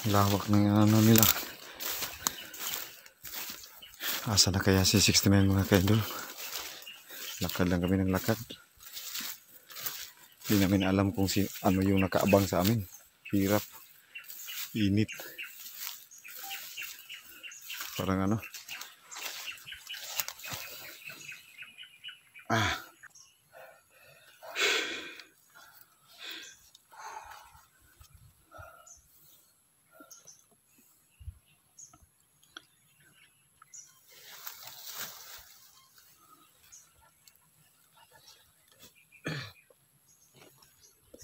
Lawak ng ano nila. Asa na kaya si 69 mga kaidol? Lakad lang kami ng lakad. Hindi namin alam kung ano yung nakaabang sa amin. Hirap. Init. Parang ano.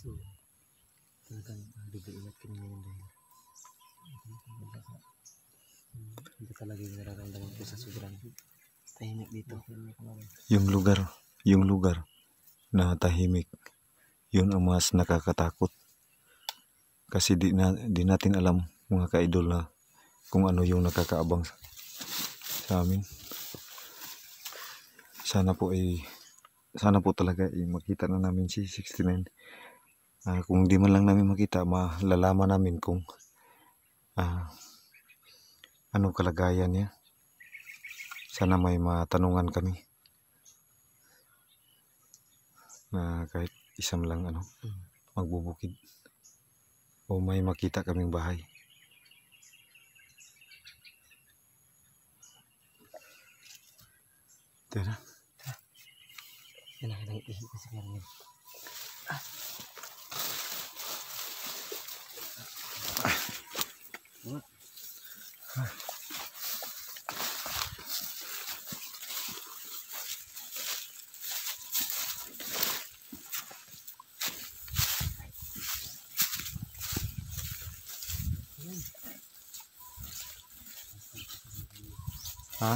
So, talagang bibiingat kami ngayon dahil hindi talaga yung nararamdaman ko sa sobrang tahimik dito. Yung lugar na tahimik, yun ang mas nakakatakot. Kasi di natin alam mga kaidol na kung ano yung nakakaabang sa amin. Sana po talaga makita na namin si 69. Kung di man lang namin makita, malalaman namin kung anong kalagayan niya. Sana may matanungan kami na kahit isang lang magbubukid o may makita kaming bahay. Tara. Kailangan ihi kasi meron yun. Ha?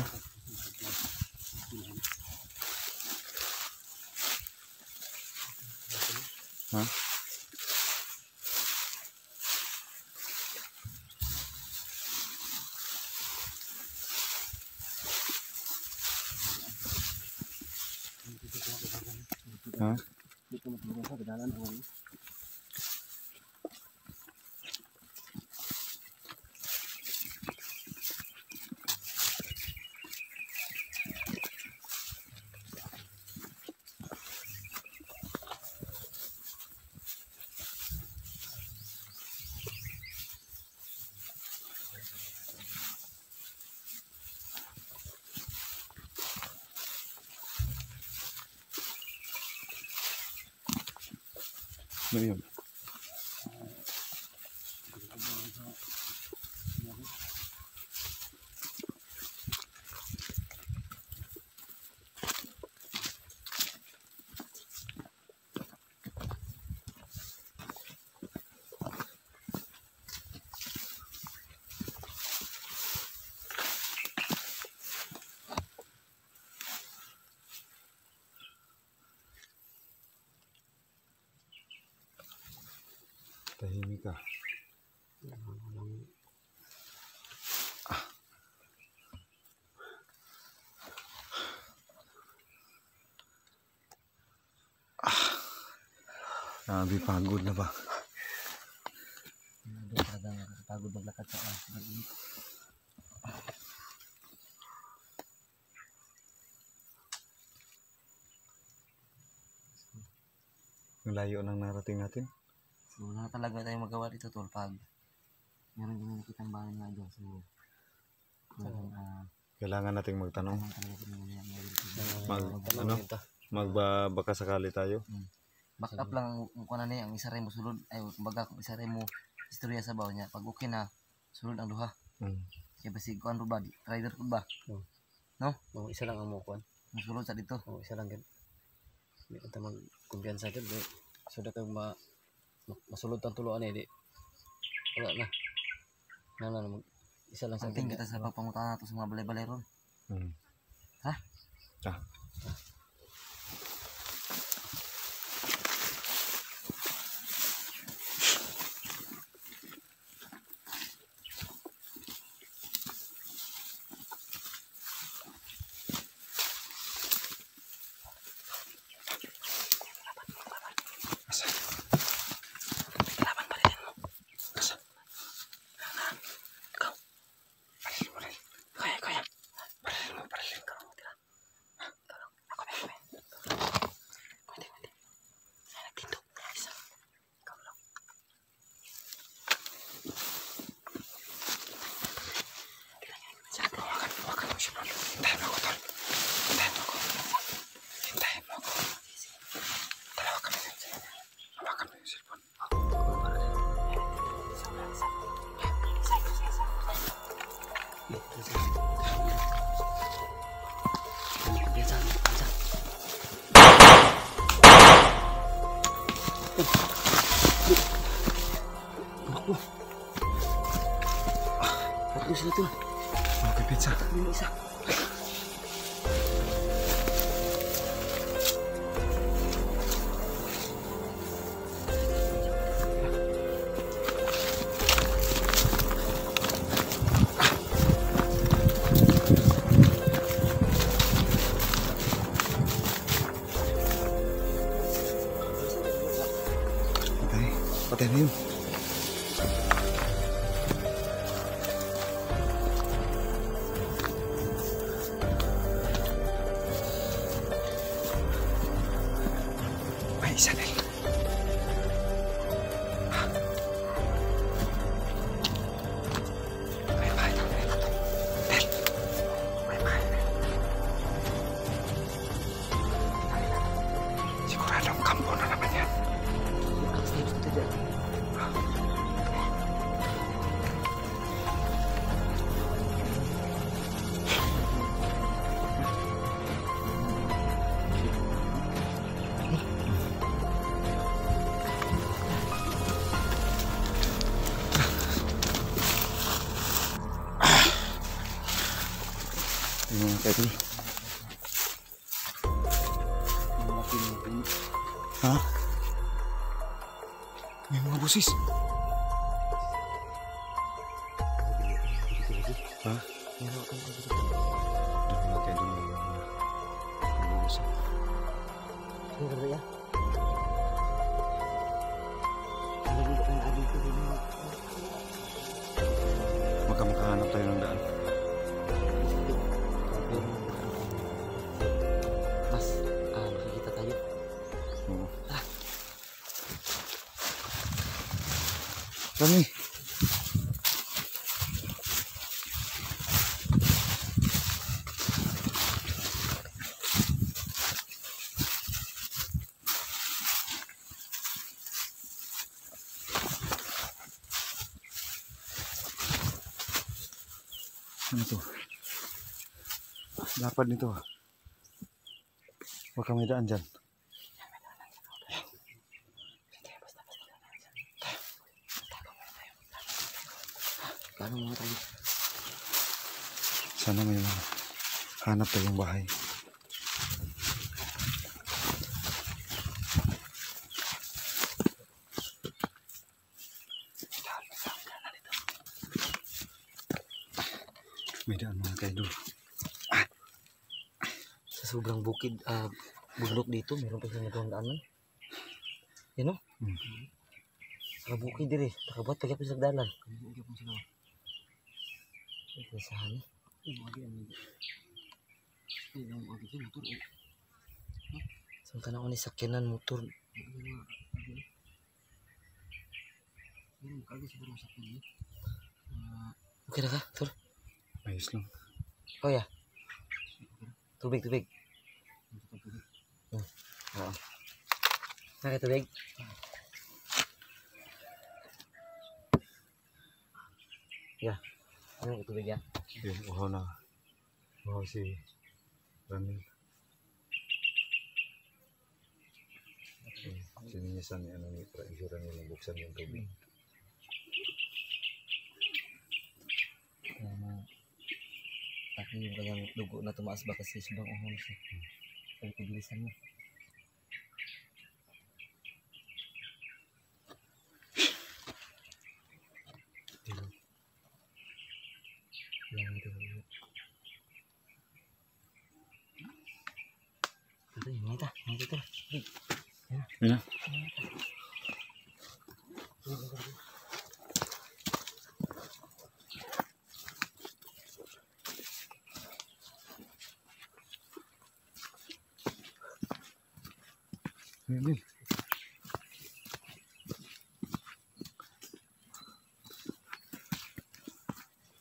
Ha? Ha? Dito matulungan sa dalan ang Ano yun? Tahimik ka. Sabi pagod na ba? talagang pagod maglakad sa pag-init. Ang layo nang narating natin. So, wala talaga tayong magawa dito tol pag meron yung nakitang bahay nga doon. So, Kailangan nating magtanong. kailangan Magbabaka sakali tayo. back up lang kung ano ang isa rin mo sulod ay kumbaga kung isa rin mo istorya sa baw niya pag okay na sulod ang duha. Kaya basig kuan ba rider ko ba? No? Isa lang ang mukuan. Musulod sa dito. Isa lang gid. Di ka mag kumpiyansa gid. So da kag masulod tang tuloan di. Wala na. Nana isa lang sa ating kita sa pagpangutan nato sa mga balay-balay ron. Ha? Fokus na to. Okay, pizza. Ini isa. Patay na yun. May isa na yun. May bahay na rin. Del, may bahay na rin. Siguradong kampo na naman yan. Yung mga kaidol. Ha? May mga busis. Ha? Doon mga kaidol may mga busis. Ano ba ya? Makahanap tayo ng daan. Mas, makikita tayo. Oo. Kami. Ano to? Lapad nito. Huwag kami daan dyan. Paano mga tayo? Sana may hanap tayong bahay. May daan mga kaidol. Sa sobrang bukid, bundok dito, meron pa silang nagawang daanan. Yan o? Sa bukid dire, nakabuhat pagkap sa dalan. Isahan eh. Saan ka na ako ni sakyanan motor? Okay na ka, Tor? Ayos lang. Oh ya. Tubig. Oo. Nakay tubig? Ya. Ano tubig ya? Yun, uhaw na. Uhaw si Ramil. Sininisan ni ano ni Pra-insura nila buksan yung tubig. Tapi yung kanyang dugo na tumaas ba kasi sobrang uhon siya. Sabi ko, bilisan mo. Yan ito. Ito yung mga ita. Mga ito. Yan na. Ramil.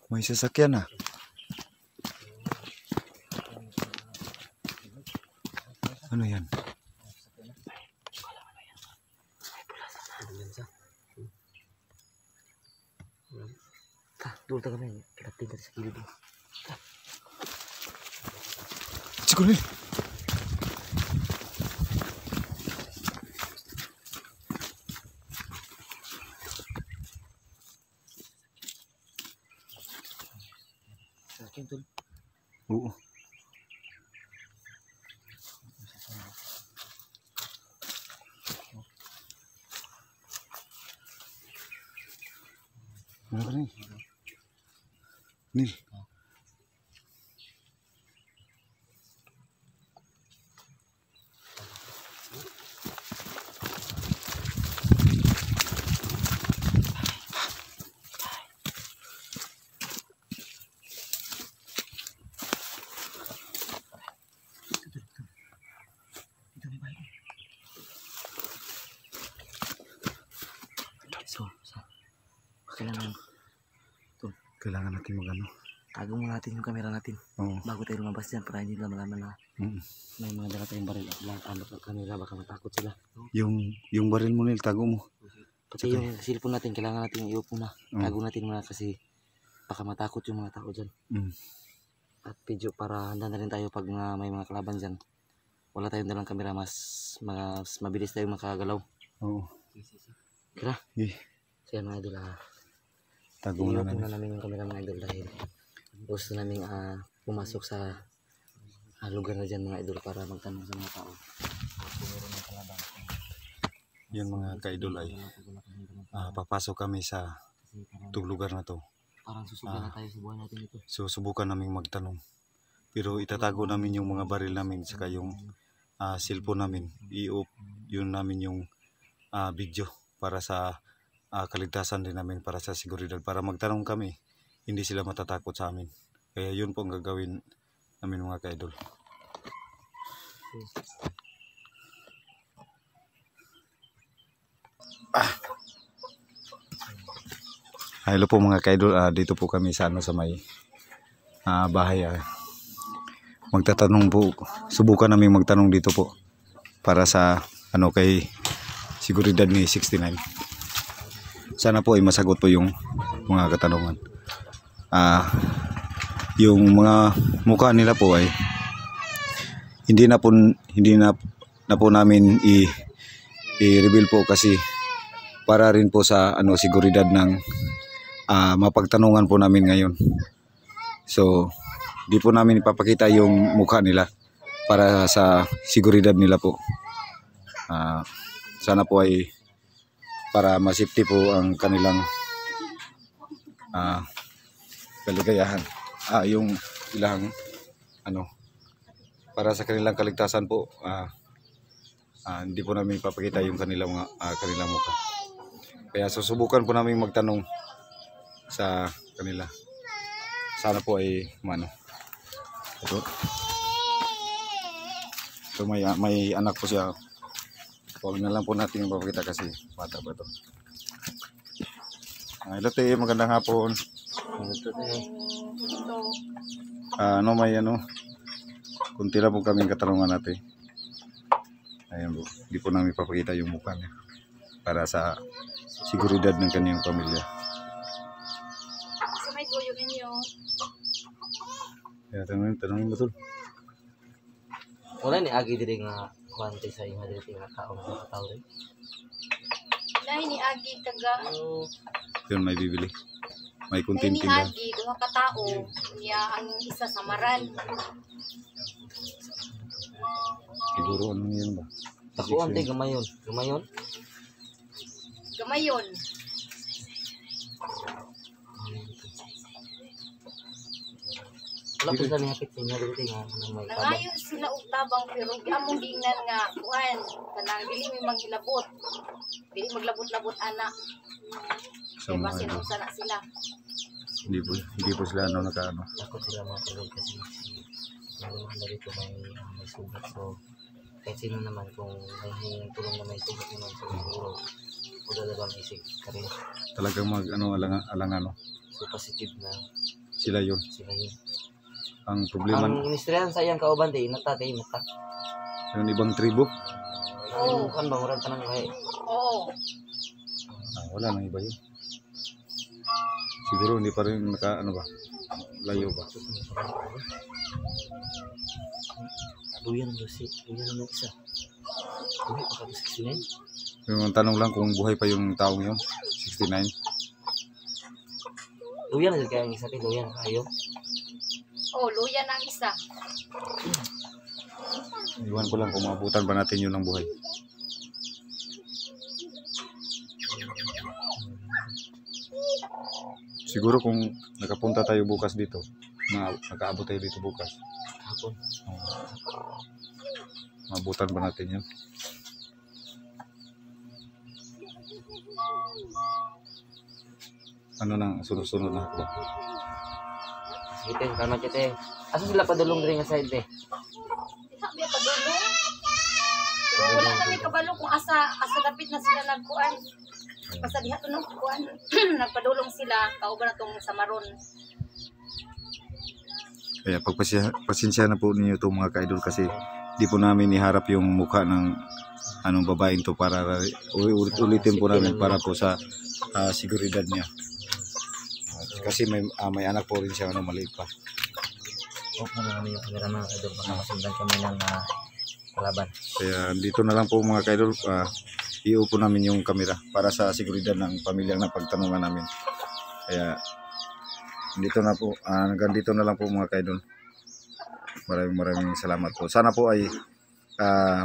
May sasakyan na. Ano yan? Dulu kami. Kita tinggal sa kilid. Siguro rin. akin tol. Oo. Ano ka rin? Nil. Kailangan natin mag-ano. Tago mo natin yung camera natin. Oo. Bago tayo lumabas dyan para hindi nila malaman na may mga dala tayong baril at kanila baka matakot sila. Yung baril mo Nil, tago mo. Pati yung cellphone natin, kailangan natin i-off muna. Tago natin muna kasi baka matakot yung mga tao dyan. At video para handa na rin tayo pag may mga kalaban dyan. Wala tayong dalang camera, mas mabilis tayo makagalaw. Oo. Kira? Kaya mga idol, Tago mo na namin yung camera mga idol dahil gusto namin pumasok sa lugar na dyan mga idol para magtanong sa mga tao. Yun mga ka-idol ay papasok kami sa itong lugar na to. Parang susubukan na tayo sa buhay natin ito. So subukan namin magtanong. Pero itatago namin yung mga baril namin saka yung cellphone namin. I-off yun namin yung video para sa kaligtasan din namin, para sa seguridad. Para magtanong kami, hindi sila matatakot sa amin. Kaya yun po ang gagawin namin mga ka-idol. Hello po mga ka-idol, dito po kami sa may bahay. Magtatanong po, subukan namin magtanong dito po para sa kay seguridad ni 69. Sana po ay masagot po yung mga katanungan. Yung mga mukha nila po ay hindi na po namin i-reveal po kasi para rin po sa seguridad ng mapagtanungan po namin ngayon. So di po namin ipapakita yung mukha nila para sa seguridad nila po. Sana po ay para masafety po ang kanilang kaligayahan. Yung ilang para sa kanilang kaligtasan po. Hindi po namin ipapakita yung kanilang mukha. Kaya susubukan po namin magtanong sa kanila. Sana po ay ito may anak po siya. Huwag na lang po natin ipapakita kasi bata pa ito. Hello te, magandang hapon. Kunti lang po kaming katanungan natin. Ayan po, hindi po namin ipapakita yung mukha niya para sa seguridad ng kanyang pamilya. Sa may tuyo ninyo. Kaya tanongin betul. Wala ni agi diri nga kwante sa inyo diri nga taong tao rin. Lahi ni Agi taga Yun may bibili. May lahi kuntin ni tinda. Agi duha ka tao niya ang isa sa Maran. Siguro ano yun ba? Ako ante gamayon. Gamayon? Gamayon. Wala po sila nihapit sa inyo diri nga may tabang. Nangayon sila og tabang pero among gingnan nga kuan kanang dili may maghilabot. Dili maglabot-labot ana. Sa Kaya mga basin unsa na sila. hindi po sila nakaano. Takot sila mga tulog kasi yung dito may sugat. So kahit sino naman kung may hingin tulong na may sugat naman so siguro wala lang isig kare. Talagang alang So positive na sila yun. sila yun. Ang problema Ang ministeriyan sa iyang kauban di inata. yung ibang tribo. Oo. Kan bang urang tanang kay. Oo. Wala nang iba yun. Siguro hindi pa rin layo ba? Duyan ang isa. Duyan pa ka 69. Yung tanong lang kung buhay pa yung taong yun. 69. Duyan na kaya ang isa kay duyan kayo. Oh, luya na ang isa. Iwan ko lang kung maabutan ba natin yun ng buhay. Siguro kung nakapunta tayo bukas dito, nakaabot tayo dito bukas. Hapon. Maabutan ba natin yun? Ano nang sunod-sunod na ako? Sige, salamat te. Asa sila padulong rin nga side, te? Sabi pa dulo. Pero wala kami kabalo kung asa dapit na sila nagkuan. Basta diha to no kuan. Nagpadulong sila kauban na tong Samaron. Kaya pasensya na po ninyo ito mga ka-idol kasi di po namin iharap yung mukha ng anong babaeng to para ulitin po namin para po sa seguridad niya. Kasi may anak po rin siya maliit pa. Huwag mo namin yung camera mga idol. Baka masundan kami ng kalaban. Kaya dito na lang po mga ka-idol. Iupo namin yung camera para sa seguridad ng pamilyang napagtanungan namin. Kaya dito na po, hanggang dito na lang po mga ka-idol. Maraming salamat po. Sana po ay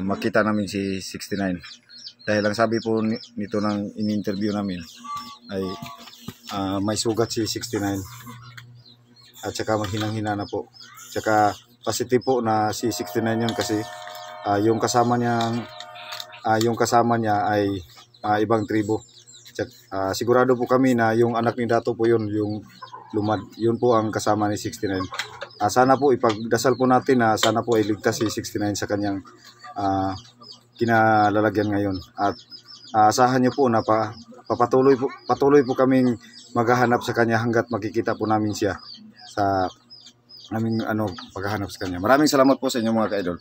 makita namin si 69. Dahil ang sabi po nito ng in-interview namin ay may sugat si 69 at saka maghinang-hina na po. Tsaka positive po na si 69 yun kasi yung kasama niya ay ibang tribo. Sigurado po kami na yung anak ni Dato po yun, yung lumad, yun po ang kasama ni 69. Sana po ipagdasal po natin na sana po ay ligtas si 69 sa kanyang kinalalagyan ngayon. At asahan niyo po na patuloy po kaming maghahanap sa kanya hanggat makikita po namin siya sa aming paghahanap sa kanya. Maraming salamat po sa inyo mga ka-idol.